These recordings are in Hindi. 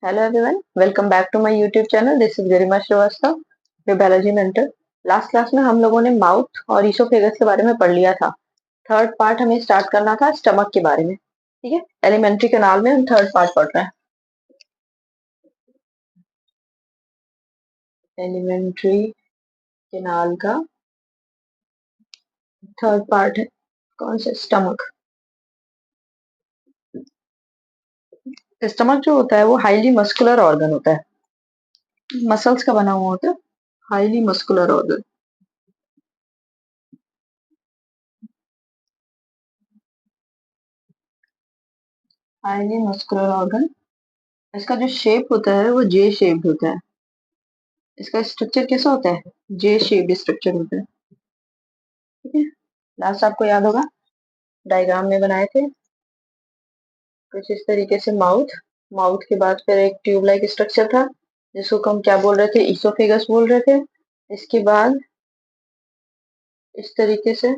Hello everyone, welcome back to my YouTube channel. This is Garima Srivastava, your biology mentor. Last class में हम लोगों ने माउथ और ईसोफेगस के बारे में पढ़ लिया था। थर्ड पार्ट हमें स्टार्ट करना था स्टमक के बारे में। ठीक है, एलिमेंट्री कैनाल में हम थर्ड पार्ट पढ़ रहे हैं। एलिमेंट्री कैनाल का थर्ड पार्ट है कौन सा? स्टमक। स्टमक जो होता है वो हाईली मस्कुलर ऑर्गन होता है, मसल्स का बना हुआ होता है। Highly muscular organ, highly muscular organ. इसका जो शेप होता है वो जे शेप्ड होता है। इसका स्ट्रक्चर कैसा होता है? जे शेप्ड स्ट्रक्चर होता है। ठीक है, लास्ट आपको याद होगा डायग्राम में बनाए थे कुछ इस तरीके से। माउथ, माउथ के बाद फिर एक ट्यूब लाइक स्ट्रक्चर था जिसको हम क्या बोल रहे थे? ईसोफेगस बोल रहे थे। इसके बाद इस तरीके से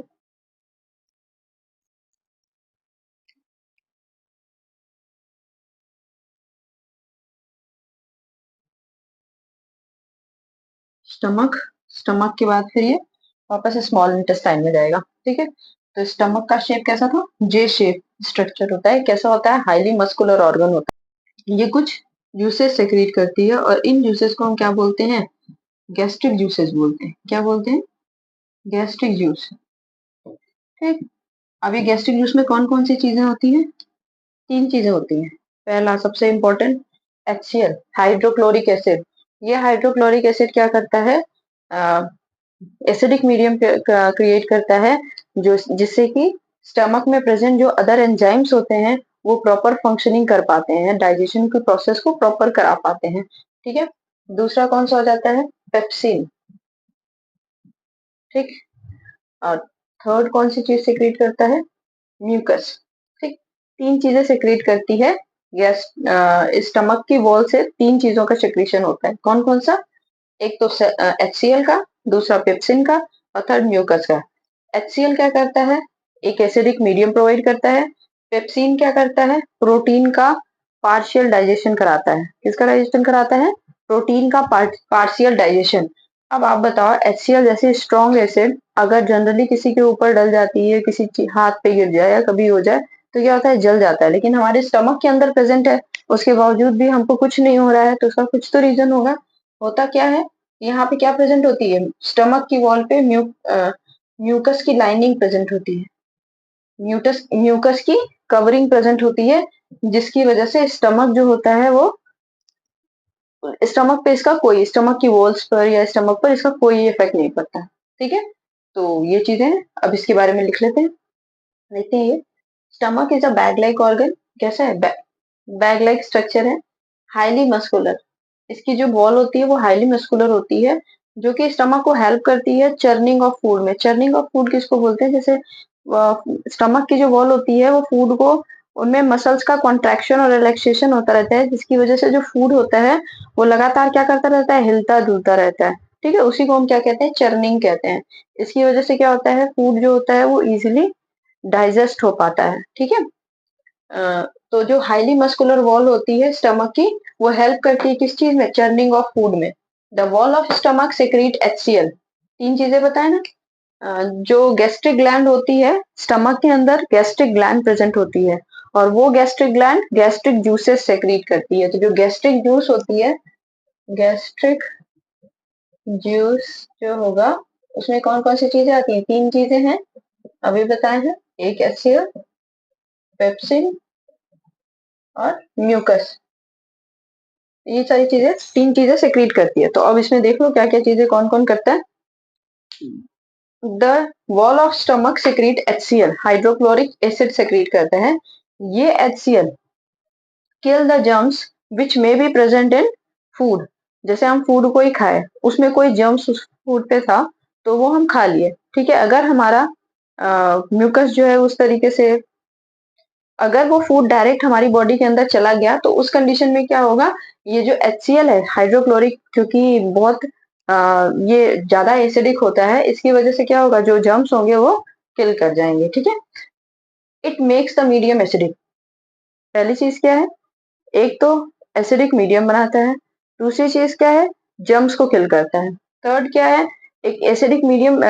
स्टमक, स्टमक के बाद फिर ये वापस स्मॉल इंटेस्टाइन में जाएगा। ठीक है, तो स्टमक का शेप कैसा था? जे शेप स्ट्रक्चर होता है। कैसा होता है? हाईली मस्कुलर ऑर्गन होता है। ये कुछ जूसेस सेक्रेट करती है और इन जूसेस को हम क्या बोलते हैं? गैस्ट्रिक जूसेस बोलते हैं। क्या बोलते हैं? Gastric juice. ठीक, अब ये गैस्ट्रिक जूस में कौन कौन सी चीजें होती हैं? तीन चीजें होती हैं। पहला सबसे इंपॉर्टेंट HCl, हाइड्रोक्लोरिक एसिड। ये हाइड्रोक्लोरिक एसिड क्या करता है? एसिडिक मीडियम क्रिएट करता है, जो जिससे कि स्टमक में प्रेजेंट जो अदर एंजाइम्स होते हैं वो प्रॉपर फंक्शनिंग कर पाते हैं, डाइजेशन के प्रोसेस को प्रॉपर करा पाते हैं। ठीक है, दूसरा कौन सा हो जाता है? पेप्सिन। ठीक, और थर्ड कौन सी चीज सिक्रीट करता है? म्यूकस। ठीक, तीन चीजें सिक्रीट करती है गैस। स्टमक की वॉल से तीन चीजों का सिक्रीशन होता है। कौन कौन सा? एक तो HCl का, दूसरा पेप्सिन का, और थर्ड म्यूकस का। HCl क्या करता है? एक एसिडिक मीडियम प्रोवाइड करता है। पेप्सिन क्या करता है? प्रोटीन का पार्शियल डाइजेशन कराता है। किसका डाइजेशन कराता है? प्रोटीन का पार्शियल डाइजेशन। अब आप बताओ, HCl जैसे स्ट्रॉन्ग एसिड अगर जनरली किसी के ऊपर डल जाती है, किसी हाथ पे गिर जाए या कभी हो जाए तो क्या होता है? जल जाता है। लेकिन हमारे स्टमक के अंदर प्रेजेंट है, उसके बावजूद भी हमको कुछ नहीं हो रहा है, तो उसका कुछ तो रीजन होगा। होता क्या है? यहाँ पे क्या प्रेजेंट होती है? स्टमक की वॉल पे म्यूकस की लाइनिंग प्रेजेंट होती है। म्यूकस की कवरिंग प्रेजेंट होती है, जिसकी वजह से स्टमक जो होता है वो, स्टमक पे इसका कोई, स्टमक की वॉल्स पर या स्टमक पर इसका कोई इफेक्ट नहीं पड़ता। ठीक है, तो ये चीजें हैं। अब इसके बारे में लिख लेते हैं। देखते हैं ये stomach is a bag like organ. कैसा है? बैग लाइक स्ट्रक्चर है, हाईली मस्कुलर। इसकी जो वॉल होती है वो हाईली मस्कुलर होती है, जो कि स्टमक को हेल्प करती है चर्निंग ऑफ फूड में। चर्निंग ऑफ फूड किसको बोलते हैं? जैसे स्टमक की जो वॉल होती है वो फूड को, उनमें मसल्स का कॉन्ट्रैक्शन और रिलैक्सेशन होता रहता है, जिसकी वजह से जो फूड होता है वो लगातार क्या करता रहता है? हिलता डुलता रहता है। ठीक है, उसी को हम क्या कहते हैं? चर्निंग कहते हैं। इसकी वजह से क्या होता है? फूड जो होता है वो इजिली डाइजेस्ट हो पाता है। ठीक है, तो जो हाईली मस्कुलर वॉल होती है स्टमक की, वो हेल्प करती है किस चीज में? चर्निंग ऑफ फूड में। The wall of stomach secrete HCl। तीन चीजें बताए ना। जो गैस्ट्रिक ग्लैंड होती है स्टमक के अंदर, गैस्ट्रिक ग्लैंड प्रेजेंट होती है, और वो gastric gland gastric juices secrete करती है। तो जो गैस्ट्रिक जूस होती है, गैस्ट्रिक जूस जो होगा उसमें कौन कौन सी चीजें आती हैं? तीन चीजें हैं, अभी बताए हैं। एक HCl, पेप्सिन और म्यूकस। ये सारी चीजें, तीन चीजें सेक्रेट करती है। तो अब इसमें देख लो क्या क्या चीजें कौन कौन करता है। The wall of stomach secrete HCl, hydrochloric acid secrete करते हैं। ये HCl kill the germs which may be present in food. जैसे हम फूड को ही खाए, उसमें कोई जर्म्स उस फूड पे था तो वो हम खा लिए। ठीक है, अगर हमारा म्यूकस जो है उस तरीके से, अगर वो फूड डायरेक्ट हमारी बॉडी के अंदर चला गया तो उस कंडीशन में क्या होगा? ये जो HCl है हाइड्रोक्लोरिक, क्योंकि बहुत ये ज्यादा एसिडिक होता है, इसकी वजह से क्या होगा? जो जर्म्स होंगे वो किल कर जाएंगे। ठीक है, it makes the medium acidic. पहली चीज क्या है? एक तो एसिडिक मीडियम बनाता है। दूसरी चीज क्या है, जर्म्स को किल करता है। थर्ड क्या है, एक एसिडिक मीडियम,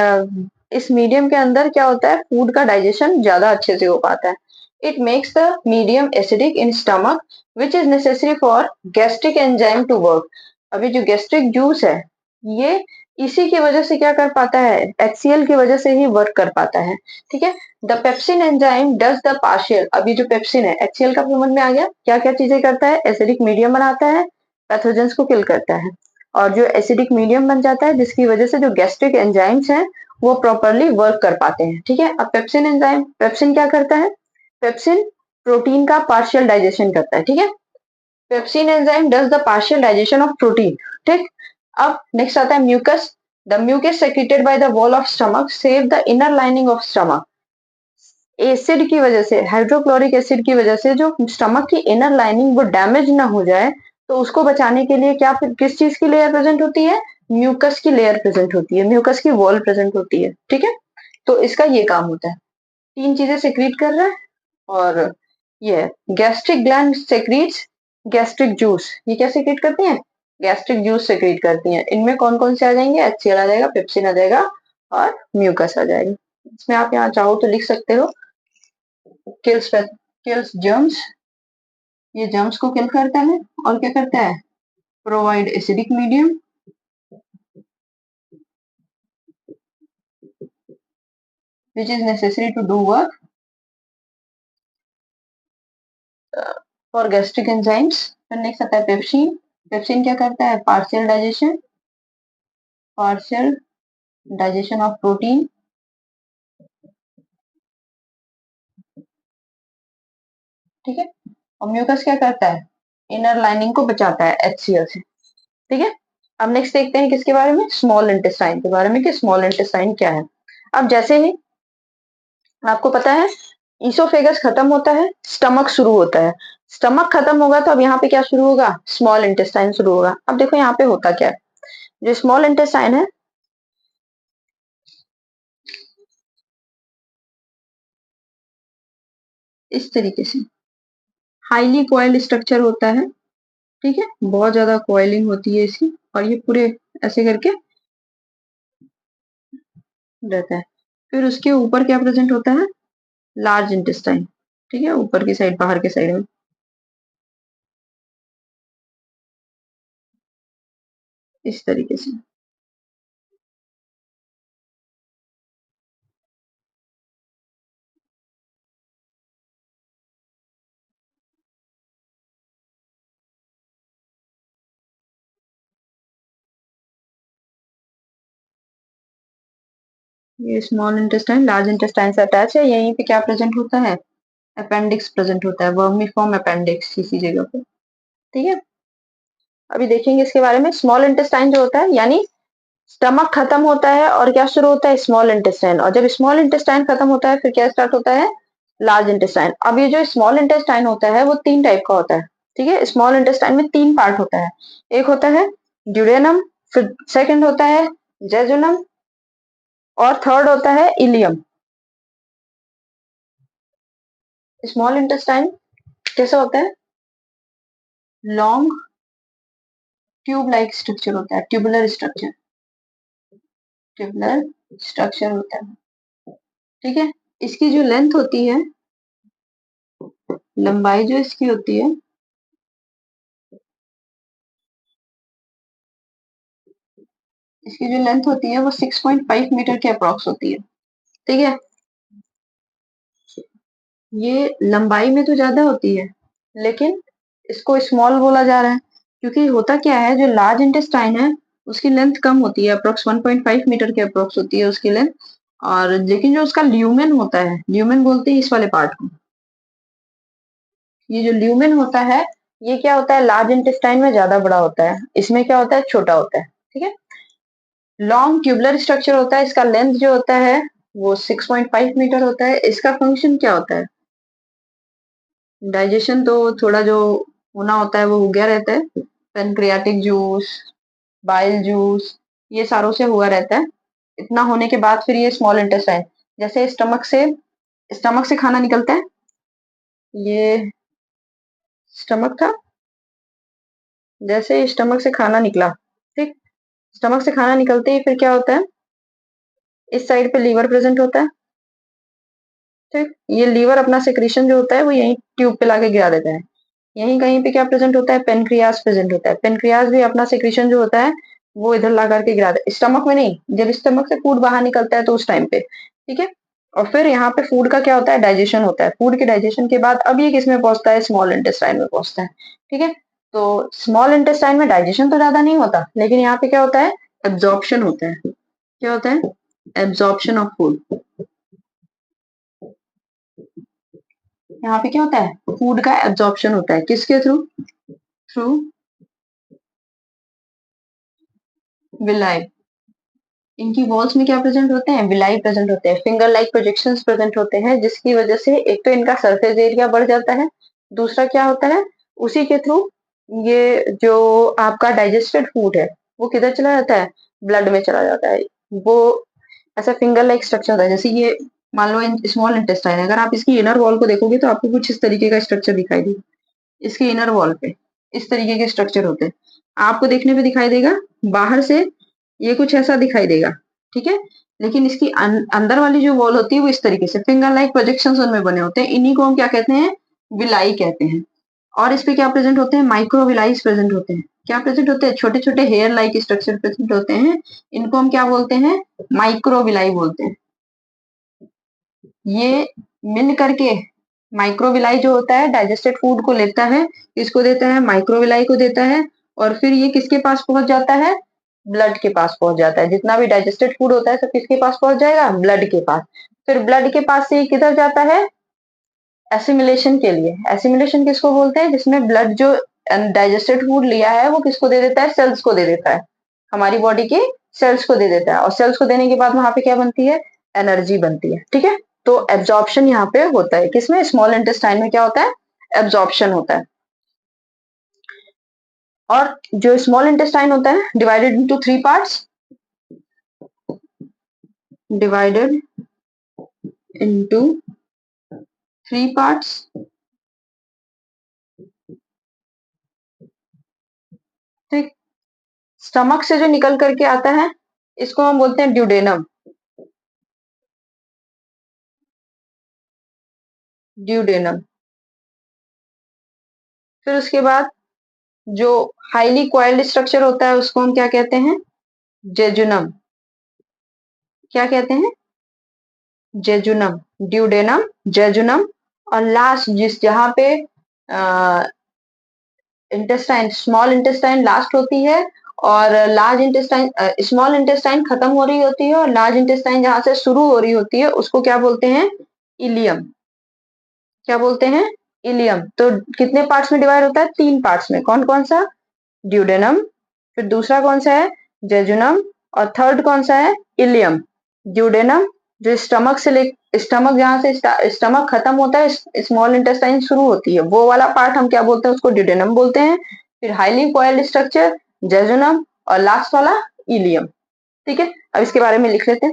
इस मीडियम के अंदर क्या होता है, फूड का डाइजेशन ज्यादा अच्छे से हो पाता है। It makes the medium acidic in stomach which is necessary for gastric enzyme to work. अभी जो गैस्ट्रिक जूस है, ये इसी की वजह से क्या कर पाता है, HCl की वजह से ही वर्क कर पाता है। ठीक है, the pepsin enzyme does the partial. अभी जो पेप्सिन है, HCl का समझ में आ गया, क्या क्या चीजें करता है, एसिडिक मीडियम बनाता है, पैथोजेंस को किल करता है, और जो एसिडिक मीडियम बन जाता है जिसकी वजह से जो गैस्ट्रिक एंजाइम्स हैं वो प्रॉपरली वर्क कर पाते हैं। ठीक है, अब पेप्सिन एंजाइम, पेप्सिन क्या करता है, पेप्सिन प्रोटीन का पार्शियल डाइजेशन करता है। ठीक है, pepsin enzyme does the partial digestion of protein. ठीक, अब नेक्स्ट आता है mucus. The mucus secreted by the wall of stomach save the inner lining of stomach. Acid की वजह से, हाइड्रोक्लोरिक एसिड की वजह से जो स्टमक की इनर लाइनिंग वो डैमेज ना हो जाए, तो उसको बचाने के लिए क्या, फिर किस चीज की लेयर प्रेजेंट होती है, म्यूकस की लेयर प्रेजेंट होती है, म्यूकस की वॉल प्रेजेंट होती है। ठीक है, तो इसका ये काम होता है, तीन चीजें सिक्रीट कर रहा है। और ये गैस्ट्रिक ग्लैंड सेक्रीट्स गैस्ट्रिक जूस, ये क्या सिक्रीट करती हैं, गैस्ट्रिक जूस सिक्रीट करती हैं। इनमें कौन कौन से आ जाएंगे, HCl आ जाएगा, पेप्सिन आ जाएगा, और म्यूकस आ जाएगा। इसमें आप यहाँ चाहो तो लिख सकते हो, किल्स जर्म्स, ये जर्म्स को किल करता है। और क्या करता है, provide acidic medium which is necessary to do work for gastric enzymes. फिर नेक्स्ट आता है पेप्सिन। पेप्सिन क्या करता है, पार्शियल डाइजेशन ऑफ प्रोटीन। ठीक है, और म्यूकस क्या करता है, इनर लाइनिंग को बचाता है HCl से। ठीक है, अब नेक्स्ट देखते हैं किसके बारे में, स्मॉल इंटेस्टाइन के बारे में, कि स्मॉल इंटेस्टाइन क्या है। अब जैसे ही आपको पता है, ईसोफेगस खत्म होता है, स्टमक शुरू होता है। स्टमक खत्म होगा तो अब यहाँ पे क्या शुरू होगा, स्मॉल इंटेस्टाइन शुरू होगा। अब देखो यहाँ पे होता क्या है, जो स्मॉल इंटेस्टाइन है, इस तरीके से हाईली कॉइल्ड स्ट्रक्चर होता है। ठीक है, बहुत ज्यादा कॉइलिंग होती है इसकी, और ये पूरे ऐसे करके रहता है। फिर उसके ऊपर क्या प्रेजेंट होता है, लार्ज इंटेस्टाइन। ठीक है, ऊपर की साइड, बाहर के साइड में, इस तरीके से। ये स्मॉल इंटेस्टाइन लार्ज इंटेस्टाइन से अटैच है, यहीं पे क्या प्रेजेंट होता है, अपेंडिक्स प्रेजेंट होता है, वर्मीफॉर्म अपेंडिक्स इसी जगह पे। ठीक है, अभी देखेंगे इसके बारे में। स्मॉल इंटेस्टाइन जो होता है, यानी स्टमक खत्म होता है और क्या शुरू होता है, स्मॉल इंटेस्टाइन। और जब स्मॉल इंटेस्टाइन खत्म होता है फिर क्या स्टार्ट होता है, लार्ज इंटेस्टाइन। अब ये जो स्मॉल इंटेस्टाइन होता है वो तीन टाइप का होता है। ठीक है, स्मॉल इंटेस्टाइन में तीन पार्ट होता है। एक होता है ड्यूडेनम, फिर सेकंड होता है जेजुनम, और थर्ड होता है इलियम। स्मॉल इंटेस्टाइन कैसा होता है, लॉन्ग ट्यूब लाइक स्ट्रक्चर होता है, ट्यूबुलर स्ट्रक्चर होता है। ठीक है, इसकी जो लेंथ होती है, लंबाई जो इसकी होती है, इसकी जो लेंथ होती है वो 6.5 मीटर के अप्रॉक्स होती है। ठीक है, ये लंबाई में तो ज्यादा होती है, लेकिन इसको स्मॉल बोला जा रहा है क्योंकि होता क्या है, जो लार्ज इंटेस्टाइन है उसकी लेंथ कम होती है, अप्रोक्स 1.5 मीटर के अप्रोक्स होती है उसकी लेंथ। और लेकिन जो उसका ल्यूमेन होता है, ल्यूमेन बोलते हैं इस वाले पार्ट को, ये जो ल्यूमेन होता है, ये क्या होता है, लार्ज इंटेस्टाइन में ज्यादा बड़ा होता है, इसमें क्या होता है, छोटा होता है। ठीक है, लॉन्ग ट्यूबुलर स्ट्रक्चर होता है, इसका लेंथ जो होता है वो 6.5 मीटर होता है। इसका फंक्शन क्या होता है, डाइजेशन तो थोड़ा जो होना होता है वो हो गया रहता है, पेनक्रियाटिक जूस, बाइल जूस, ये सारों से हुआ रहता है। इतना होने के बाद फिर ये स्मॉल इंटेस्टाइन, जैसे स्टमक से खाना निकलता है, ये स्टमक था, जैसे स्टमक से खाना निकला, ठीक, स्टमक से खाना निकलते ही फिर क्या होता है, इस साइड पे लीवर प्रेजेंट होता है। ठीक, ये लीवर अपना सेक्रेशन जो होता है वो यहीं ट्यूब पे लाके गिरा देता है। यहीं कहीं पे क्या प्रेजेंट होता है, पेनक्रियास प्रेजेंट होता है। पेनक्रियास भी अपना सेक्रेशन जो होता है वो इधर ला करके गिरा दे, स्टमक में नहीं, जब स्टमक से फूड बाहर निकलता है तो उस टाइम पे, ठीक है। और फिर यहाँ पे फूड का क्या होता है, डाइजेशन होता है। फूड के डाइजेशन के बाद अब ये किस में पहुंचता है, स्मॉल इंटेस्टाइन में पहुंचता है, ठीक है। तो स्मॉल इंटेस्टाइन में डाइजेशन तो ज्यादा नहीं होता, लेकिन यहाँ पे क्या होता है, एब्जॉर्प्शन होता है। क्या होता है, एब्जॉर्प्शन ऑफ फूड। यहाँ पे क्या होता है, फूड का एब्जॉर्प्शन होता है, किसके थ्रू, थ्रू विलाई। इनकी वॉल्स में क्या प्रेजेंट होते हैं, विलाई प्रेजेंट होते हैं, फिंगर लाइक प्रोजेक्शंस प्रेजेंट होते हैं, जिसकी वजह से एक तो इनका सरफेस एरिया बढ़ जाता है, दूसरा क्या होता है, उसी के थ्रू ये जो आपका डाइजेस्टेड फूड है वो किधर चला जाता है, ब्लड में चला जाता है। वो ऐसा फिंगर लाइक स्ट्रक्चर होता है, जैसे ये मान लो स्मॉल इंटेस्टाइन है, अगर आप इसकी इनर वॉल को देखोगे तो आपको कुछ इस तरीके का स्ट्रक्चर दिखाई देगा। इसके इनर वॉल पे इस तरीके के स्ट्रक्चर होते हैं, आपको देखने पे दिखाई देगा, बाहर से ये कुछ ऐसा दिखाई देगा, ठीक है। लेकिन इसकी अंदर वाली जो वॉल होती है वो इस तरीके से फिंगर लाइक प्रोजेक्शंस उनमें बने होते हैं, इन्हीं को हम क्या कहते हैं, विलाई कहते हैं। और इस पे क्या प्रेजेंट होते हैं, माइक्रोविलाइज प्रेजेंट होते हैं। क्या प्रेजेंट होते हैं, छोटे छोटे हेयर लाइक स्ट्रक्चर प्रेजेंट होते हैं, इनको हम क्या बोलते हैं, माइक्रोविलाई बोलते हैं। ये मिल करके माइक्रोविलाई जो होता है डाइजेस्टेड फूड को लेता है, इसको देता है, माइक्रोविलाई को देता है, और फिर ये किसके पास पहुंच जाता है, ब्लड के पास पहुंच जाता है। जितना भी डाइजेस्टेड फूड होता है सब किसके पास पहुंच जाएगा, ब्लड के पास। फिर ब्लड के पास से ये किधर जाता है, एसिमिलेशन के लिए। एसिमिलेशन किसको बोलते हैं, जिसमें ब्लड जो डाइजेस्टेड फूड लिया है वो किसको दे देता है, सेल्स को दे देता है, हमारी बॉडी के सेल्स को दे देता है। और सेल्स को देने के बाद वहां पे क्या बनती है, एनर्जी बनती है, ठीक है। तो एब्जॉर्प्शन यहाँ पे होता है, किसमें, स्मॉल इंटेस्टाइन में क्या होता है, एब्जॉर्प्शन होता है। और जो स्मॉल इंटेस्टाइन होता है divided into three parts, divided into three parts, ठीक। स्टमक से जो निकल करके आता है इसको हम बोलते हैं ड्यूडेनम, ड्यूडेनम। फिर उसके बाद जो हाईली क्वाइल्ड स्ट्रक्चर होता है उसको हम क्या कहते हैं, जेजुनम। क्या कहते हैं, जेजुनम, ड्यूडेनम, जेजुनम। और लास्ट जिस जहां पे इंटेस्टाइन, स्मॉल इंटेस्टाइन लास्ट होती है, और लार्ज इंटेस्टाइन, स्मॉल इंटेस्टाइन खत्म हो रही होती है और लार्ज इंटेस्टाइन जहां से शुरू हो रही होती है उसको क्या बोलते हैं, इलियम। क्या बोलते हैं, इलियम। तो कितने पार्ट्स में डिवाइड होता है, तीन पार्ट्स में, कौन कौन सा, ड्यूडेनम, फिर दूसरा कौन सा है, जेजुनम, और थर्ड कौन सा है, इलियम। ड्यूडेनम जो स्टमक से ले, स्टमक जहां से स्टमक खत्म होता है, स्मॉल इंटेस्टाइन शुरू होती है, वो वाला पार्ट हम क्या बोलते हैं, उसको ड्यूडेनम बोलते हैं। फिर हाईली कॉइल्ड स्ट्रक्चर जेजुनम, और लास्ट वाला इलियम, ठीक है। अब इसके बारे में लिख लेते हैं,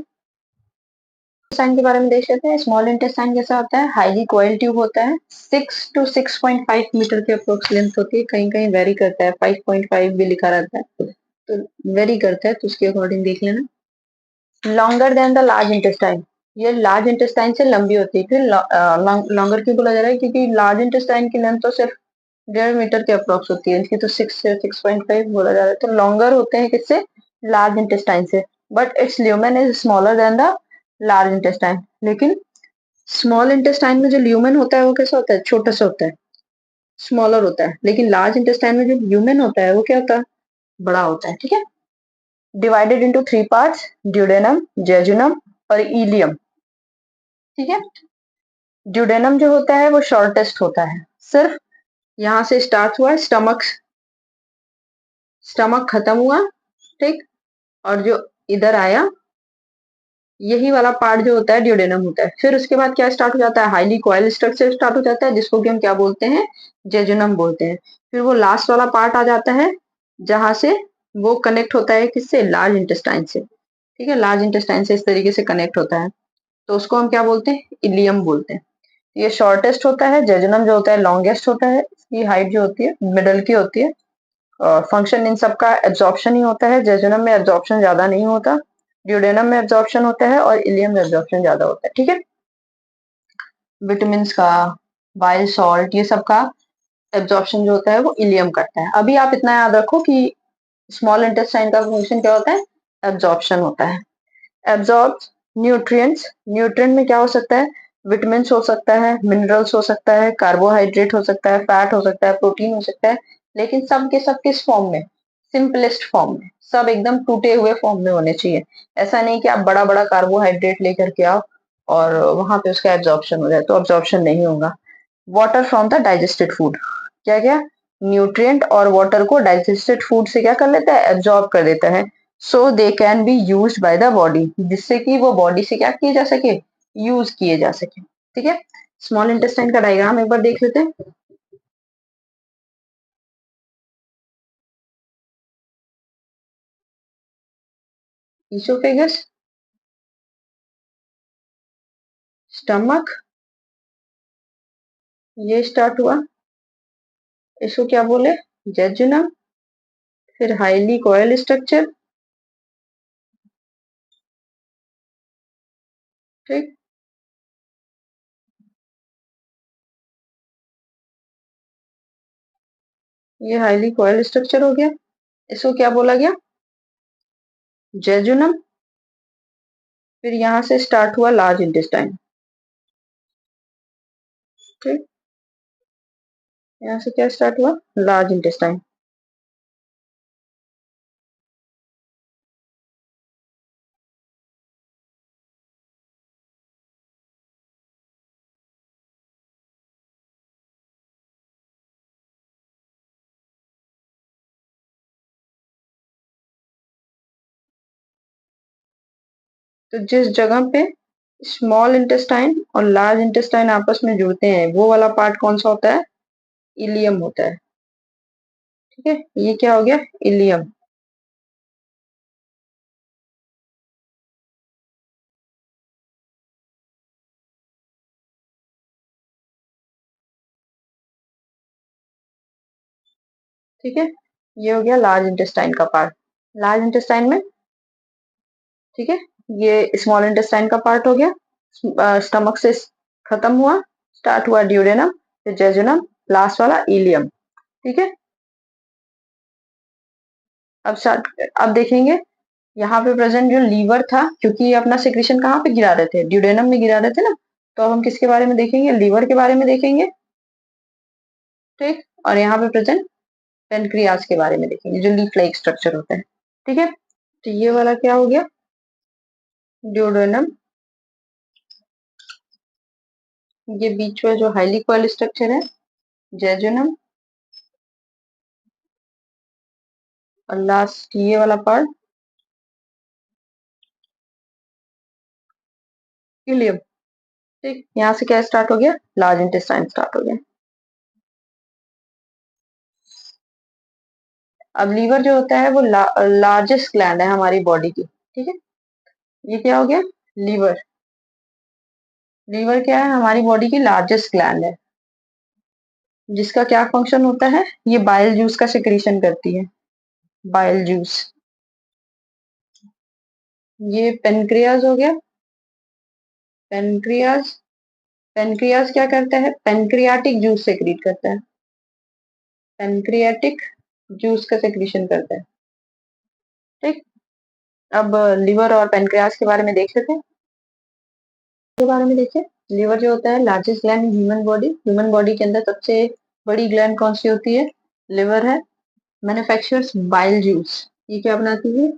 इंटेस्टाइन के बारे में देख लेते हैं। स्मॉल इंटेस्टाइन जैसा होता है, हाईली कॉइल ट्यूब होता है, 6 to 6.5 मीटर के अप्रोक्स लेंथ होती है, कहीं कहीं वेरी करता है, 5.5 भी लिखा रहता है, तो वेरी करता है, तो उसके अकॉर्डिंग देख लेना। Longer than the large intestine, ये लार्ज इंटेस्टाइन से लंबी होती है। फिर लॉन्गर क्यों बोला जा रहा है, क्योंकि लार्ज इंटेस्टाइन की लेंथ तो सिर्फ 1.5 मीटर के अप्रोक्स होती है, इसकी तो 6 से 6.5 बोला जा रहा है, तो लॉन्गर होते हैं किससे, लार्ज इंटेस्टाइन से। But it's lumen is smaller than the large intestine. लेकिन स्मॉल इंटेस्टाइन में जो ल्यूमेन होता है वो कैसा होता है, छोटा सा होता है, स्मॉलर होता है। लेकिन लार्ज इंटेस्टाइन में जो ल्यूमेन होता है वो क्या होता है, बड़ा होता है, ठीक है। Divided into three parts, duodenum, jejunum और इलियम, ठीक है। ड्यूडेनम जो होता है वो शॉर्टेस्ट होता है, सिर्फ यहाँ से स्टार्ट हुआ, स्टमक, स्टमक खत्म हुआ, ठीक, और जो इधर आया यही वाला पार्ट जो होता है ड्यूडेनम होता है। फिर उसके बाद क्या स्टार्ट हो जाता है, हाईली कॉइल स्ट्रक्चर स्टार्ट हो जाता है, जिसको कि हम क्या बोलते हैं, जेजुनम बोलते हैं। फिर वो लास्ट वाला पार्ट आ जाता है जहां से वो कनेक्ट होता है किससे, लार्ज इंटेस्टाइन से, ठीक है। लार्ज इंटेस्टाइन से इस तरीके से कनेक्ट होता है, तो उसको हम क्या बोलते हैं, इलियम बोलते हैं। ये शॉर्टेस्ट होता है, जेजुनम जो होता है लॉन्गेस्ट होता है, इसकी हाइट जो होती है मिडल की होती है, फंक्शन इन सब का एब्जॉर्प्शन ही होता है। जेजुनम में एब्जॉर्प्शन ज्यादा नहीं होता, ड्यूडेनम में एब्जॉर्प्शन होता है और इलियम में एब्जॉर्प्शन ज्यादा होता है। ठीक है, विटामिन का, बाइल सॉल्ट, ये सब का एब्जॉर्प्शन जो होता है वो इलियम करता है। अभी आप इतना याद रखो कि स्मॉल इंटेस्टाइन का फंक्शन क्या होता है, एब्जॉर्प्शन होता है। एब्जॉर्ब न्यूट्रिएंट्स, न्यूट्रिएंट में क्या हो सकता है, विटामिन हो सकता है, मिनरल्स हो सकता है, कार्बोहाइड्रेट हो सकता है, फैट हो सकता है, प्रोटीन हो सकता है, लेकिन सब के सब किस फॉर्म में, सिंपलेस्ट फॉर्म में, सब एकदम टूटे हुए फॉर्म में होने चाहिए। ऐसा नहीं कि आप बड़ा बड़ा कार्बोहाइड्रेट लेकर के आओ और वहां पे उसका एब्जॉर्प्शन हो जाए, तो एब्जॉर्प्शन नहीं होगा। Water from the digested food, क्या क्या, न्यूट्रिएंट और वाटर को डाइजेस्टेड फूड से क्या कर लेता है, एब्जॉर्ब कर देता है। So they can be used by the body, जिससे कि वो बॉडी से क्या किए जा सके, यूज किए जा सके। ठीक है, स्मॉल इंटेस्टाइन का डायग्राम एक बार देख लेते हैं। ईसोफेगस, स्टमक, ये स्टार्ट हुआ, इसको क्या बोले, जेजुनम, फिर हाईली कॉयल स्ट्रक्चर। ठीक, ये हाईली कॉयल स्ट्रक्चर हो गया, इसको क्या बोला गया, जेजुनम। फिर यहाँ से स्टार्ट हुआ लार्ज इंटेस्टाइन। ठीक, यहाँ से क्या स्टार्ट हुआ, लार्ज इंटेस्टाइन। तो जिस जगह पे स्मॉल इंटेस्टाइन और लार्ज इंटेस्टाइन आपस में जुड़ते हैं, वो वाला पार्ट कौन सा होता है, इलियम होता है। ठीक है, ये क्या हो गया, इलियम। ठीक है, ये हो गया लार्ज इंटेस्टाइन का पार्ट। लार्ज इंटेस्टाइन में, ठीक है, ये स्मॉल इंटेस्टाइन का पार्ट हो गया, स्टमक से खत्म हुआ, स्टार्ट हुआ ड्यूडेनम, फिर जेजुनम, लास्ट वाला इलियम। ठीक है, अब देखेंगे यहाँ पे प्रेजेंट जो लीवर था, क्योंकि ये अपना सिक्रीशन कहाँ पे गिरा रहे थे, ड्यूडेनम में गिरा रहे थे ना, तो अब हम किसके बारे में देखेंगे, लीवर के बारे में देखेंगे। ठीक, और यहाँ पे प्रेजेंट पेनक्रियाज के बारे में देखेंगे, जो लीफ लाइक स्ट्रक्चर होता है। ठीक है, तो ये वाला क्या हो गया, ड्यूडेनम, ये बीच में जो हाईली कॉइल स्ट्रक्चर है, जेजुनम, और लास्ट ये वाला पार्ट, इलियम। ठीक, यहाँ से क्या स्टार्ट हो गया, लार्ज इंटेस्टाइन स्टार्ट हो गया। अब लीवर जो होता है वो लार्जेस्ट ग्लैंड है हमारी बॉडी की। ठीक है, ये क्या हो गया, लीवर। लीवर क्या है, हमारी बॉडी की लार्जेस्ट ग्लैंड है, जिसका क्या फंक्शन होता है, ये बाइल जूस का सिक्रीशन करती है, बाइल जूस। ये पेनक्रियाज हो गया, पेनक्रियाज, पेनक्रियाज क्या करता है, पेनक्रियाटिक जूस सेक्रीट करता है, पेनक्रियाटिक जूस का सेक्रीशन करता है। ठीक, अब लिवर और पेनक्रियाज के बारे में देख लेते हैं। के बारे में देखिए, लिवर जो होता है largest gland in human body, human body के अंदर सबसे बड़ी ग्लैंड कौन सी होती है, लिवर है। मैन्युफैक्चर्स बाइल जूस, ये क्या बनाती है,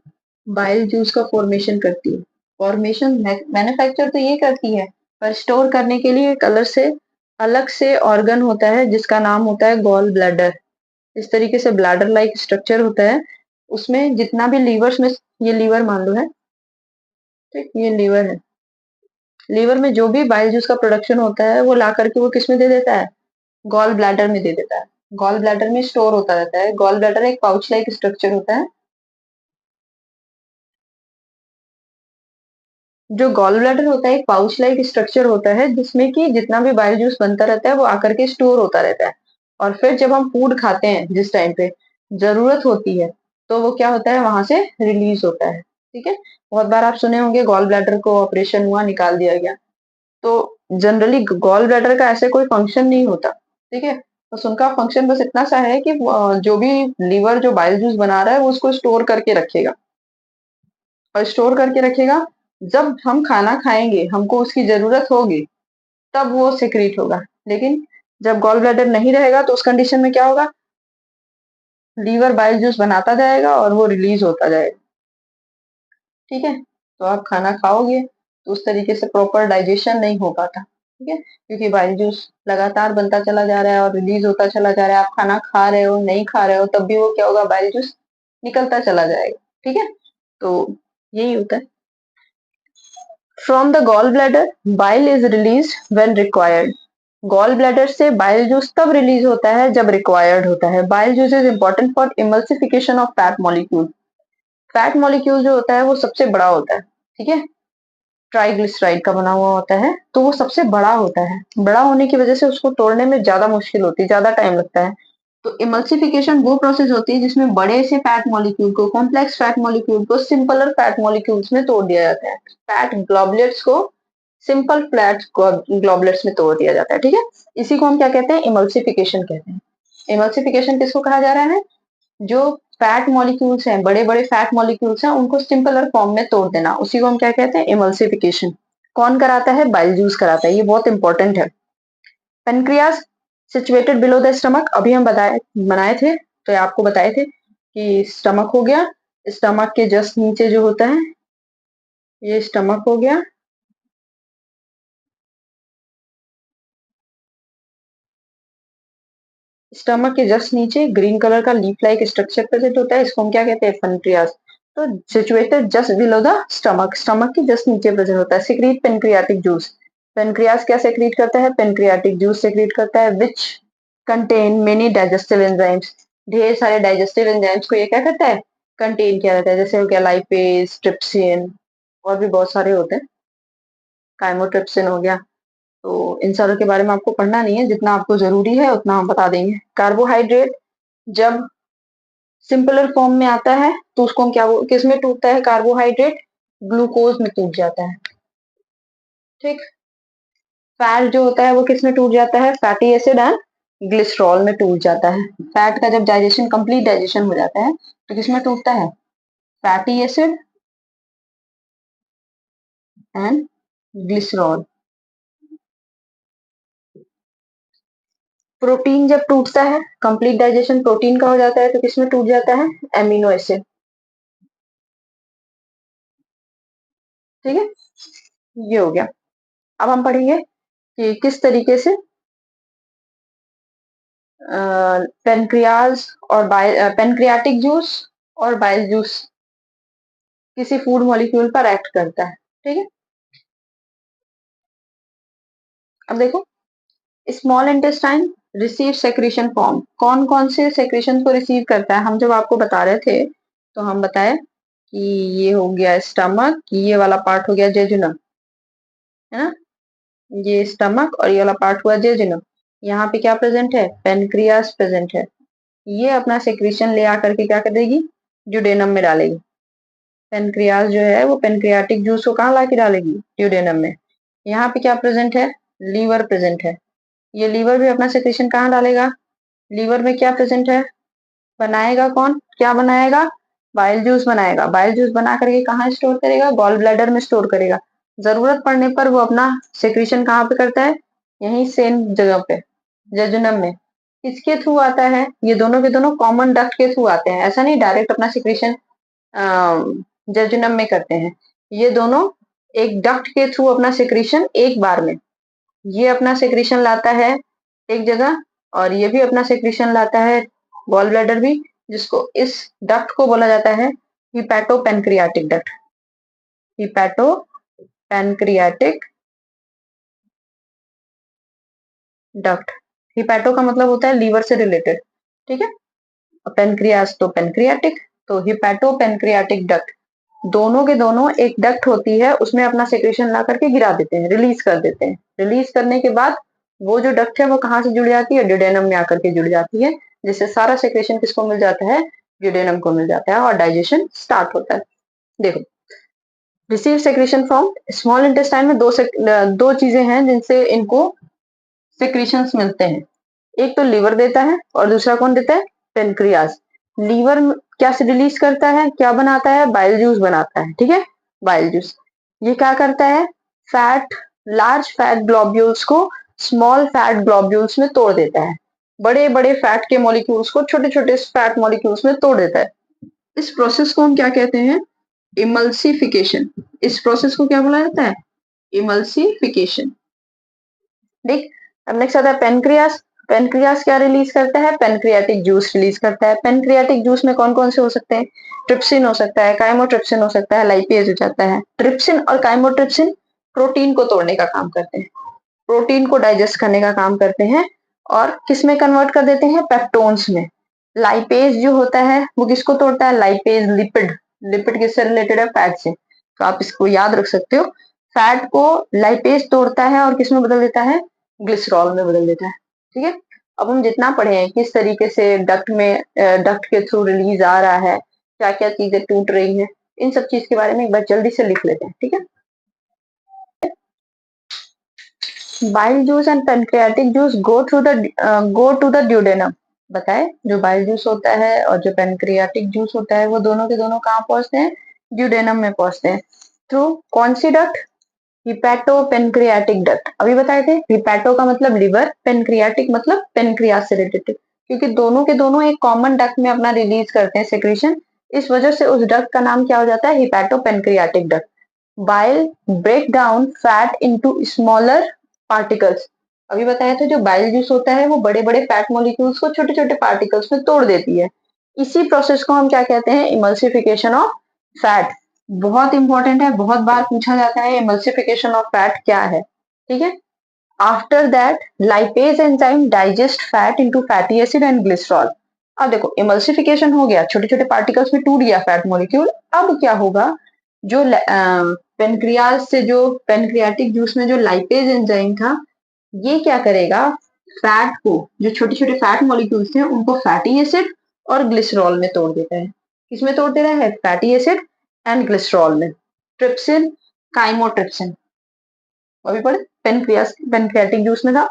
बाइल जूस का फॉर्मेशन करती है। फॉर्मेशन मैन्युफैक्चर तो ये करती है, पर स्टोर करने के लिए एक अलग से ऑर्गन होता है जिसका नाम होता है गॉल ब्लैडर। इस तरीके से ब्लैडर लाइक स्ट्रक्चर होता है, उसमें जितना भी लीवर्स में, ये लीवर मान लो है, ठीक, ये लीवर है। लीवर में जो भी बाइल जूस का प्रोडक्शन होता है वो ला करके वो किस में दे देता है, गॉल ब्लैडर में दे देता है। गॉल ब्लैडर में स्टोर होता रहता है। गॉल ब्लैडर एक पाउच लाइक स्ट्रक्चर होता है। जो गॉल ब्लैडर होता है एक पाउच लाइक स्ट्रक्चर होता है, जिसमें कि जितना भी बाइल जूस बनता रहता है वो आकर के स्टोर होता रहता है। और फिर जब हम फूड खाते हैं जिस टाइम पे, जरूरत होती है तो वो क्या होता है, वहां से रिलीज होता है। ठीक है, बहुत बार आप सुने होंगे गॉल ब्लैडर को ऑपरेशन हुआ, निकाल दिया गया। तो जनरली गॉल ब्लैडर का ऐसे कोई फंक्शन नहीं होता। ठीक है, बस उनका फंक्शन बस इतना सा है कि जो भी लीवर जो बाइल जूस बना रहा है वो उसको स्टोर करके रखेगा, और स्टोर करके रखेगा, जब हम खाना खाएंगे हमको उसकी जरूरत होगी तब वो सिक्रीट होगा। लेकिन जब गॉल ब्लैडर नहीं रहेगा तो उस कंडीशन में क्या होगा, लीवर बाइल जूस बनाता जाएगा और वो रिलीज होता जाएगा। ठीक है, तो आप खाना खाओगे तो उस तरीके से प्रॉपर डाइजेशन नहीं हो पाता। ठीक है, क्योंकि बाइल जूस लगातार बनता चला जा रहा है और रिलीज होता चला जा रहा है, आप खाना खा रहे हो नहीं खा रहे हो तब भी वो क्या होगा, बाइल जूस निकलता चला जाएगा। ठीक है, तो यही होता है। From the gall bladder bile is release when required. Gall bladder से बाइल जूस तब रिलीज होता है जब रिक्वायर्ड होता है। Bile juice is important for emulsification of fat molecule. Fat molecule जो होता है वो सबसे बड़ा होता है। ठीक है, ट्राइग्लिसराइड का बना हुआ होता है, तो वो सबसे बड़ा होता है। बड़ा होने की वजह से उसको तोड़ने में ज्यादा मुश्किल होती है, ज्यादा टाइम लगता है। तो इमल्सिफिकेशन वो प्रोसेस होती है जिसमें बड़े से फैट मॉलिक्यूल को, कॉम्प्लेक्स फैट मॉलिक्यूल को सिंपलर फैट मॉलिक्यूल्स में तोड़ दिया जाता है। फैट ग्लोबुलेट्स को सिंपल फ्लैट ग्लोबुलेट्स में तोड़ दिया जाता है। ठीक है, इसी को हम क्या कहते हैं, इमल्सिफिकेशन कहते हैं। इमल्सिफिकेशन किसको कहा जा रहा है, जो फैट मॉलिक्यूल्स हैं, बड़े बड़े फैट मॉलिक्यूल्स हैं, उनको सिंपलर फॉर्म में तोड़ देना, उसी को हम क्या कहते हैं, इमल्सिफिकेशन। कौन कराता है, बाइल जूस कराता है, ये बहुत इंपॉर्टेंट है। Pancreas situated below the stomach, अभी हम बनाए थे, तो आपको बताए थे कि स्टमक हो गया, स्टमक के जस्ट नीचे जो होता है ये स्टमक हो गया, स्टमक के जस्ट नीचे ग्रीन कलर का लीफ लाइक स्ट्रक्चर प्रेजेंट होता है, इसको हम क्या कहते हैं, पेनक्रियास। तो situated just below the stomach, stomach के जस्ट नीचे प्रेजेंट होता है। सिक्रीट पेनक्रियाटिक जूस, पेनक्रियास क्या सेक्रीट करता है, पेनक्रियाटिक जूस सेक्रीट करता है, which contain many digestive enzymes. ढेर सारे डाइजेस्टिव एंजाइम्स को ये क्या करता है, कंटेन किया रहता है, जैसे हो गया लाइपेज, ट्रिप्सिन, और भी बहुत सारे होते हैं, काइमोट्रिप्सिन हो गया। तो इन सारों के बारे में आपको पढ़ना नहीं है, जितना आपको जरूरी है उतना हम बता देंगे। कार्बोहाइड्रेट जब सिंपलर फॉर्म में आता है तो उसको हम क्या किस में टूटता है, कार्बोहाइड्रेट ग्लूकोज में टूट जाता है। ठीक, फैट जो होता है वो किस में टूट जाता है, फैटी एसिड एंड ग्लिसरॉल में टूट जाता है। फैट का जब डाइजेशन, कंप्लीट डाइजेशन हो जाता है तो किस में टूटता है, fatty acid and glycerol. Protein जब टूटता है, कंप्लीट डाइजेशन प्रोटीन का हो जाता है तो किस में टूट जाता है, एमिनो एसिड। ठीक है, ये हो गया। अब हम पढ़ेंगे कि किस तरीके से पेनक्रियाज और पेनक्रियाटिक जूस और बाइल जूस किसी फूड मॉलिक्यूल पर एक्ट करता है। ठीक है, अब देखो, small intestine receive secretion form, कौन कौन से सेक्रेशन को रिसीव करता है, हम जब आपको बता रहे थे तो हम बताए कि ये हो गया स्टमक, ये वाला पार्ट हो गया जेजुनम, है ना, ये स्टमक और ये वाला पार्ट हुआ जेजुनम। यहाँ पे क्या प्रेजेंट है, पेनक्रियास प्रेजेंट है। ये अपना सेक्रेशन ले आकर के क्या कर देगी, ड्यूडेनम में डालेगी। पेनक्रियास जो है वो पेनक्रियाटिक जूस को कहाँ ला के डालेगी, ड्यूडेनम में। यहाँ पे क्या प्रेजेंट है, लीवर प्रेजेंट है। ये लीवर भी अपना सेक्रेशन कहाँ डालेगा, लीवर में क्या प्रेजेंट है, बनाएगा कौन, क्या बनाएगा, बाइल जूस बनाएगा। बाइल जूस बना करके कहाँ स्टोर करेगा, गॉल ब्लैडर में स्टोर करेगा। जरूरत पड़ने पर वो अपना सेक्रेशन कहाँ पे करता है, यही सेम जगह पे, जेजुनम में। किसके थ्रू आता है, ये दोनों के दोनों कॉमन डक्ट के थ्रू आते हैं, ऐसा नहीं डायरेक्ट अपना सेक्रेशन जेजुनम में करते हैं। ये दोनों एक डक्ट के थ्रू अपना सेक्रेशन एक बार में, ये अपना सेक्रेशन लाता है एक जगह और ये भी अपना सेक्रेशन लाता है, गॉल ब्लैडर भी, जिसको इस डक्ट को बोला जाता है hepatopancreatic duct. Hepato pancreatic duct, hepato का मतलब होता है लीवर से रिलेटेड। ठीक है, पेनक्रियास तो पेनक्रियाटिक, तो हिपैटो पेनक्रियाटिक डक्ट, दोनों के दोनों एक डक्ट होती है, उसमें अपना सेक्रेशन ला करके गिरा देते हैं, रिलीज कर देते हैं। रिलीज करने के बाद वो जो डक्ट है वो कहाँ से जुड़ जाती है, ड्यूडेनम में आकर के जुड़ जाती है। जिससे सारा सेक्रेशन किसको मिल जाता है, ड्यूडेनम को मिल जाता है और डाइजेशन स्टार्ट होता है। देखो receive secretion from small intestine में दो चीजें हैं जिनसे इनको सेक्रेशंस मिलते हैं, एक तो लीवर देता है और दूसरा कौन देता है, पेनक्रियास। लीवर क्या से रिलीज करता है, क्या बनाता है, बाइल जूस बनाता है, ठीक है, बाइल जूस। ये क्या करता है, फैट लार्ज फैट ग्लोब्यूल्स को स्मॉल फैट ग्लोब्यूल्स में तोड़ देता है, बड़े बड़े फैट के मॉलिक्यूल्स को छोटे छोटे फैट मॉलिक्यूल्स में तोड़ देता है। इस प्रोसेस को हम क्या कहते हैं, इमल्सिफिकेशन। इस प्रोसेस को क्या बोला जाता है, इमल्सिफिकेशन। देख अब नेक्स्ट आता है पेनक्रियास। पेनक्रियास क्या रिलीज करता है, पेनक्रियाटिक जूस रिलीज करता है। पेनक्रियाटिक जूस में कौन कौन से हो सकते हैं, ट्रिप्सिन हो सकता है, काइमोट्रिप्सिन हो सकता है, लाइपेज हो जाता है। ट्रिप्सिन और काइमोट्रिप्सिन प्रोटीन को तोड़ने का काम करते हैं, प्रोटीन को डाइजेस्ट करने का काम करते हैं और किस में कन्वर्ट कर देते हैं, पेप्टोन्स में। लाइपेज जो होता है वो किसको तोड़ता है, लाइपेज लिपिड। लिपिड किससे रिलेटेड है, फैट से, तो आप इसको याद रख सकते हो। फैट को लाइपेज तोड़ता है और किस में बदल देता है, ग्लिसरॉल में बदल देता है, ठीक है। अब हम जितना पढ़े हैं किस तरीके से डक्ट में डक्ट के थ्रू रिलीज आ रहा है, क्या क्या चीजें टूट रही हैं, इन सब चीज के बारे में एक बार जल्दी से लिख लेते हैं, ठीक है। Bile juice and pancreatic juice go to the duodenum. बताए जो बाइल जूस होता है और जो पेनक्रियाटिक जूस होता है वो दोनों के दोनों कहाँ पहुंचते हैं, ड्यूडेनम में पहुंचते हैं। थ्रू कौन सी डक्ट, हिपैटो पेनक्रियाटिक डक्ट। अभी बताए थे, हिपैटो का मतलब लिवर, पेनक्रियाटिक मतलब पेनक्रियास से रिलेटेड, क्योंकि दोनों के दोनों एक कॉमन डक्ट में अपना रिलीज करते हैं सेक्रेशन, इस वजह से उस डक्ट का नाम क्या हो जाता है, hepatopancreatic duct. Bile break down fat into smaller particles. अभी बताया था जो बाइल जूस होता है वो बड़े बड़े फैट मॉलिक्यूल्स को छोटे छोटे पार्टिकल्स में तोड़ देती है। इसी प्रोसेस को हम क्या कहते हैं, इमल्सिफिकेशन ऑफ फैट। बहुत इंपॉर्टेंट है, बहुत बार पूछा जाता है इमल्सिफिकेशन ऑफ फैट क्या है, ठीक है। After that lipase enzyme digest fat into fatty acid and glycerol. अब देखो इमल्सिफिकेशन हो गया, छोटे छोटे पार्टिकल्स में टूट गया फैट मॉलिक्यूल। अब क्या होगा, जो पेनक्रियास से जो पेनक्रियाटिक जूस में जो लाइपेज एंजाइम था, ये क्या करेगा, फैट को, जो छोटे छोटे फैट मॉलिक्यूल्स थे उनको फैटी एसिड और ग्लिसरॉल में तोड़ देता है। किसमें तोड़ दे रहा है, फैटी एसिड एंड ग्लिसरॉल में। ट्रिप्सिन, काइमोट्रिप्सिन, अभी पढ़े पेनक्रियाटिक जूस में था।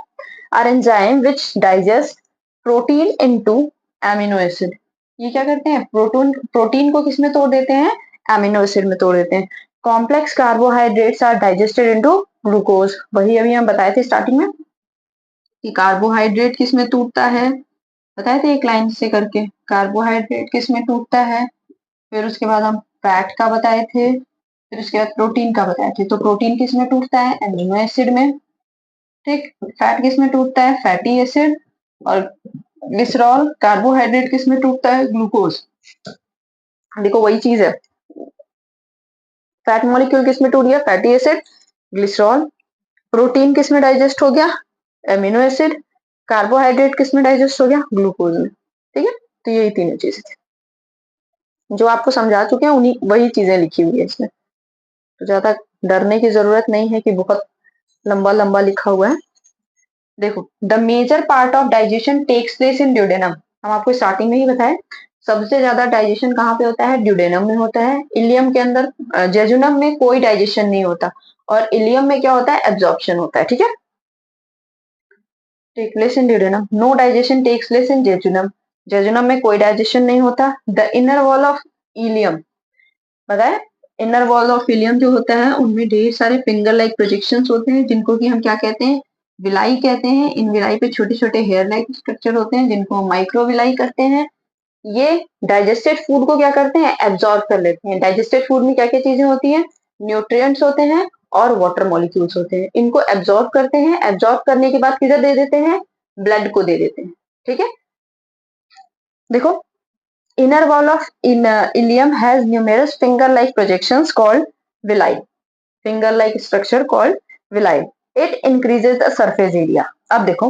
Are enzyme which digest protein into amino acid. ये क्या करते हैं, प्रोटीन को किसमें तोड़ देते हैं, एमिनो एसिड में तोड़ देते हैं। Complex carbohydrates are digested into glucose. वही अभी हम बताए थे स्टार्टिंग में कि कार्बोहाइड्रेट किसमें टूटता है, बताए थे एक लाइन से करके, कार्बोहाइड्रेट किसमें टूटता है, फिर उसके बाद हम फैट का बताए थे, फिर उसके बाद प्रोटीन का बताए थे। तो प्रोटीन किसमें टूटता है, एमिनो एसिड में, ठीक। फैट किसमें टूटता है, फैटी एसिड, और ग्लिसरॉल कार्बोहाइड्रेट किसमें टूटता है, ग्लूकोज। देखो वही चीज है, फैट मॉलिक्यूल किसमें टूट गया, फैटी एसिड, ग्लिसरॉल। प्रोटीन किसमें डाइजेस्ट हो गया, एमिनो एसिड। कार्बोहाइड्रेट किसमें डाइजेस्ट हो गया, ग्लूकोज में, ठीक है। तो यही तीनों चीजें थी जो आपको समझा चुके हैं, उन्हीं वही चीजें लिखी हुई है इसमें, तो ज्यादा डरने की जरूरत नहीं है कि बहुत लंबा लंबा लिखा हुआ है। देखो the major part of digestion takes place in duodenum. हम आपको स्टार्टिंग में ही बताए सबसे ज्यादा डाइजेशन कहाँ पे होता है, ड्यूडेनम में होता है। इलियम के अंदर, जेजुनम में कोई डाइजेशन नहीं होता, और इलियम में क्या होता है, एब्जॉर्प्शन होता है, ठीक है। Take place in duodenum, no digestion takes place in jejunum. Jejunum में कोई डाइजेशन नहीं होता। The inner wall of ileum, पता है, इनर वॉल ऑफ इलियम जो होता है उनमें ढेर सारे फिंगर लाइक प्रोजेक्शंस होते हैं जिनको कि हम क्या कहते हैं, विलाई कहते हैं। इन विलाई पे छोटे छोटे हेयर लाइक स्ट्रक्चर होते हैं जिनको हम माइक्रोविलाई करते हैं। ये डाइजेस्टेड फूड को क्या करते हैं, एब्जॉर्ब कर लेते हैं। डाइजेस्टेड फूड में क्या क्या चीजें होती हैं, न्यूट्रिएंट्स होते हैं और वाटर मॉलिक्यूल्स होते हैं। इनको एब्जॉर्ब करते हैं, एब्जॉर्ब करने के बाद किधर दे देते हैं, ब्लड को दे देते हैं, ठीक है। देखो inner wall of ileum has numerous finger-like projections called villi. Finger-like structure called villi. It increases the surface area. अब देखो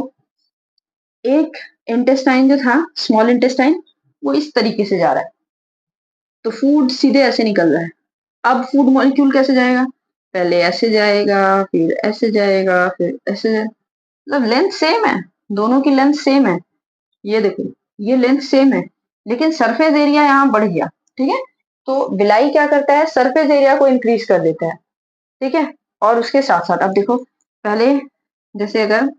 एक इंटेस्टाइन जो था, स्मॉल इंटेस्टाइन, वो इस तरीके से जा रहा है, तो फूड सीधे ऐसे निकल रहा है। अब फूड मॉलिक्यूल कैसे जाएगा, पहले ऐसे जाएगा, फिर ऐसे जाएगा, फिर ऐसे जाएगा, मतलब लेंथ सेम है, दोनों की लेंथ सेम है। ये देखो ये लेंथ सेम है, लेकिन सरफेस एरिया यहाँ बढ़ गया। ठीक है, तो विलाई क्या करता है, सरफेस एरिया को इंक्रीज कर देता है। ठीक है, और उसके साथ साथ अब देखो, पहले जैसे अगर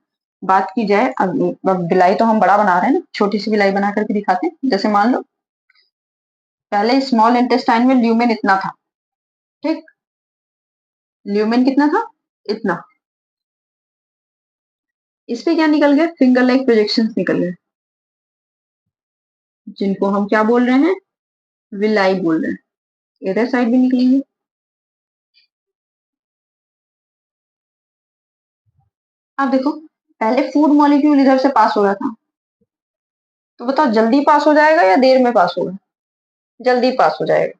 बात की जाए, अब बिलाई तो हम बड़ा बना रहे हैं ना, छोटी सी बिलाई बना करके दिखाते हैं। जैसे मान लो पहले स्मॉल इंटेस्टाइन में ल्यूमेन इतना था। ठीक, ल्यूमेन कितना था, इतना। इस पे क्या निकल गया, फिंगर लाइक प्रोजेक्शन निकल गए, जिनको हम क्या बोल रहे हैं, विलाई बोल रहे हैं। इधर साइड भी निकलेंगे। अब देखो, पहले फूड मॉलिक्यूल इधर से पास हो रहा था, तो बताओ जल्दी पास हो जाएगा या देर में पास होगा, जल्दी पास हो जाएगा,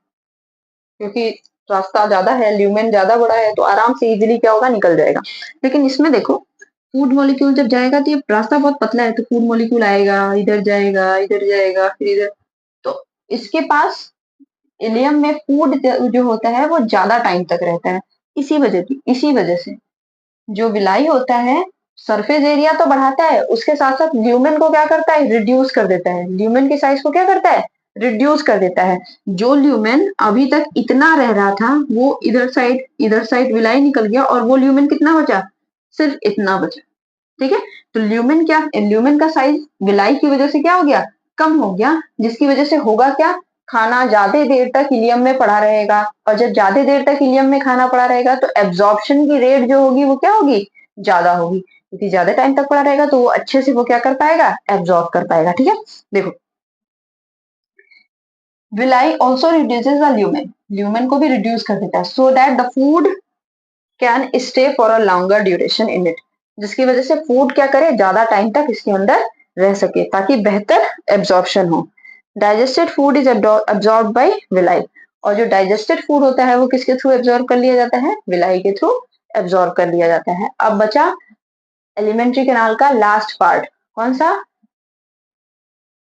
क्योंकि रास्ता ज्यादा है, ल्यूमेन ज्यादा बड़ा है, तो आराम से इजीली क्या होगा, निकल जाएगा। लेकिन इसमें देखो, फूड मॉलिक्यूल जब जाएगा तो ये रास्ता बहुत पतला है, तो फूड मॉलिक्यूल आएगा, इधर जाएगा, इधर जाएगा, फिर इधर, तो इसके पास इलियम में फूड जो होता है वो ज्यादा टाइम तक रहता है। इसी वजह से जो विलाई होता है, सरफेस एरिया तो बढ़ाता है, उसके साथ साथ ल्यूमेन को क्या करता है, रिड्यूस कर देता है। ल्यूमेन के साइज को क्या करता है, रिड्यूस कर देता है। जो ल्यूमेन अभी तक इतना रह रहा था, वो इधर साइड विलाई निकल गया, और वो ल्यूमेन कितना बचा, सिर्फ इतना बचा। ठीक है, तो ल्यूमेन का साइज विलाई की वजह से क्या हो गया, कम हो गया, जिसकी वजह से होगा क्या, खाना ज्यादा देर तक इलियम में पड़ा रहेगा, और जब ज्यादा देर तक इलियम में खाना पड़ा रहेगा तो एब्जॉर्प्शन की रेट जो होगी वो क्या होगी, ज्यादा होगी, क्योंकि ज्यादा टाइम तक पड़ा रहेगा तो वो अच्छे से वो क्या कर पाएगा, एब्जॉर्ब कर पाएगा। ठीक है, देखो, villi also reduces the lumen, lumen को भी रिड्यूस कर देता है, so that the food can stay for a longer duration in it, जिसकी वजह से फूड क्या करे, ज्यादा टाइम तक इसके अंदर रह सके, ताकि बेहतर एब्जॉर्प्शन हो। Digested food is absorb by villi, और जो डाइजेस्टेड फूड होता है वो किसके थ्रू एब्जॉर्ब कर लिया जाता है, विलाई के थ्रू एब्जॉर्ब कर लिया जाता है। अब बचा एलिमेंट्री कैनाल का लास्ट पार्ट, कौन सा,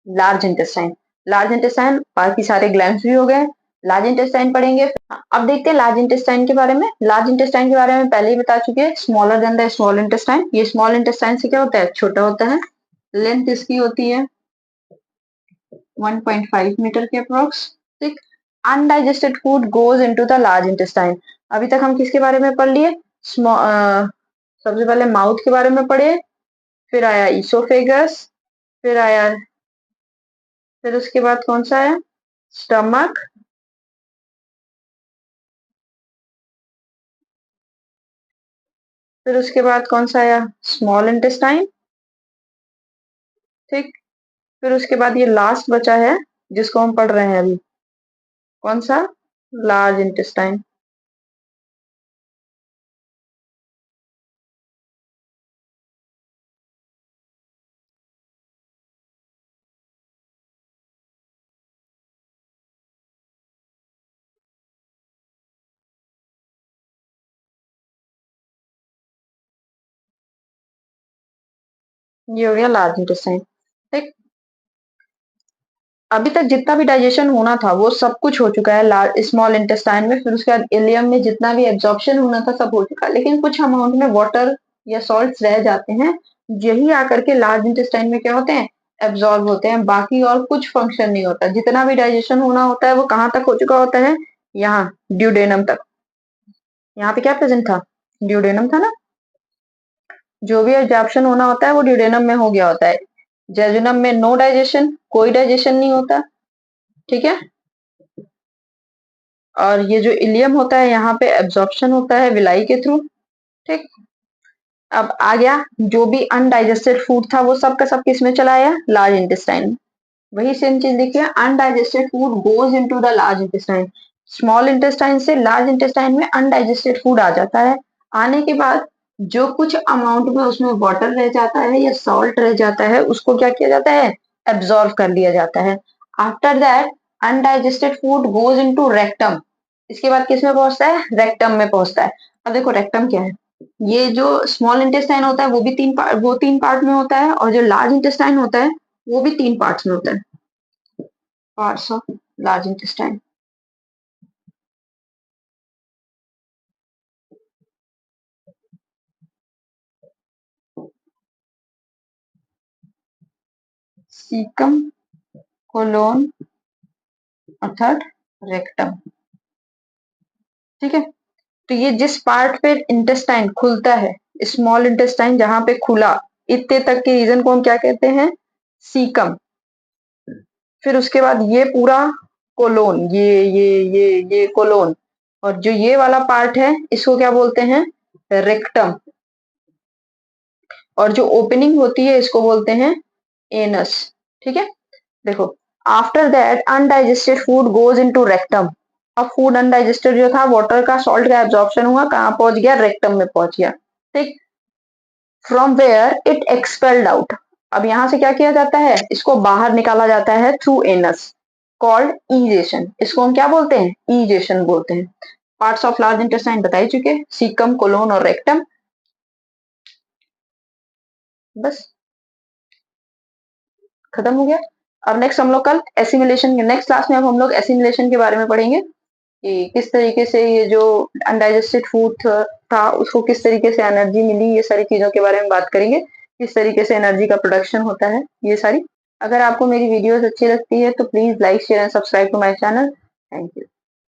लार्ज इंटेस्टाइन। लार्ज इंटेस्टाइन, बाकी सारे ग्लैंड्स भी हो गए, लार्ज इंटेस्टाइन पढ़ेंगे। अब देखते हैं लार्ज इंटेस्टाइन के बारे में। लार्ज इंटेस्टाइन के बारे में पहले ही बता चुके हैं, smaller than the small intestine. ये स्मॉल इंटेस्टाइन से क्या होता है, छोटा होता है। लेंथ इसकी होती है 1.5 मीटर के अप्रोक्स। ठीक, undigested food goes into the large intestine. अभी तक हम किसके बारे में पढ़ लिए, सबसे पहले माउथ के बारे में पढ़े, फिर आया ईसोफेगस, फिर आया, फिर उसके बाद कौन सा है, स्टमक, फिर उसके बाद कौन सा आया, स्मॉल इंटेस्टाइन। ठीक, फिर उसके बाद ये लास्ट बचा है जिसको हम पढ़ रहे हैं अभी, कौन सा, लार्ज इंटेस्टाइन। ये हो गया लार्ज इंटेस्टाइन। ठीक, अभी तक जितना भी डाइजेशन होना था वो सब कुछ हो चुका है लार्ज स्मॉल इंटेस्टाइन में, फिर उसके बाद इलियम में जितना भी एब्जॉर्प्शन होना था सब हो चुका है, लेकिन कुछ अमाउंट में वाटर या सॉल्ट्स रह जाते हैं, यही आकर के लार्ज इंटेस्टाइन में क्या होते हैं, एब्जॉर्ब होते हैं। बाकी और कुछ फंक्शन नहीं होता, जितना भी डाइजेशन होना होता है वो कहाँ तक हो चुका होता है, यहाँ ड्यूडेनम तक। यहाँ पे क्या प्रेजेंट था, ड्यूडेनम था ना। जो भी एब्जॉर्प्शन होना होता है वो ड्यूडेनम में हो गया होता है। जेजुनम में नो डाइजेशन, कोई डाइजेशन नहीं होता। ठीक है, और ये जो इलियम होता है यहाँ पे एब्जॉर्प्शन होता है विलाई के थ्रू। ठीक, अब आ गया, जो भी अनडाइजेस्टेड फूड था वो सब का सब किस में चला आया, लार्ज इंटेस्टाइन। वही सेम चीज देखिए, undigested food goes into the large intestine. Small intestine से लार्ज इंटेस्टाइन में अनडाइजेस्टेड फूड आ जाता है। आने के बाद जो कुछ अमाउंट में उसमें वाटर रह जाता है या सॉल्ट रह जाता है, उसको क्या किया जाता है, एब्जॉर्व कर लिया जाता है। After that undigested food goes into rectum. इसके बाद किस में पहुंचता है, रेक्टम में पहुंचता है। अब देखो रेक्टम क्या है, ये जो स्मॉल इंटेस्टाइन होता है वो भी तीन पार्ट में होता है, और जो लार्ज इंटेस्टाइन होता है वो भी तीन पार्ट्स में होता है। Parts of large intestine, caecum, colon और थर्ड रेक्टम। ठीक है, तो ये जिस पार्ट पे इंटेस्टाइन खुलता है, स्मॉल इंटेस्टाइन जहां पे खुला, इतने तक के रीजन को हम क्या कहते हैं, सीकम। फिर उसके बाद ये पूरा कोलोन, ये कोलोन, और जो ये वाला पार्ट है इसको क्या बोलते हैं, रेक्टम। और जो ओपनिंग होती है इसको बोलते हैं एनस। ठीक है, देखो, after that undigested food goes into rectum. अब फूड अनडाइजेस्टेड जो था, वाटर का, सॉल्ट का एब्जॉर्प्शन हुआ, कहाँ पहुंच गया, रेक्टम में पहुंच गया। ठीक, from where it expelled out. अब यहां से क्या किया जाता है, इसको बाहर निकाला जाता है थ्रू एनस, कॉल्ड ईजेशन। इसको हम क्या बोलते हैं, ईजेशन बोलते हैं। पार्ट्स ऑफ लार्ज इंटेस्टाइन बता ही चुके, सीकम, कोलोन और रेक्टम। बस खत्म हो गया। अब नेक्स्ट हम लोग कल एसिमिलेशन के नेक्स्ट क्लास में अब हम लोग एसिमिलेशन के बारे में पढ़ेंगे कि किस तरीके से ये जो अनडाइजेस्टेड फूड था उसको किस तरीके से एनर्जी मिली, ये सारी चीजों के बारे में बात करेंगे, किस तरीके से एनर्जी का प्रोडक्शन होता है, ये सारी। अगर आपको मेरी वीडियोस अच्छी लगती है तो please like share and subscribe to my channel. Thank you.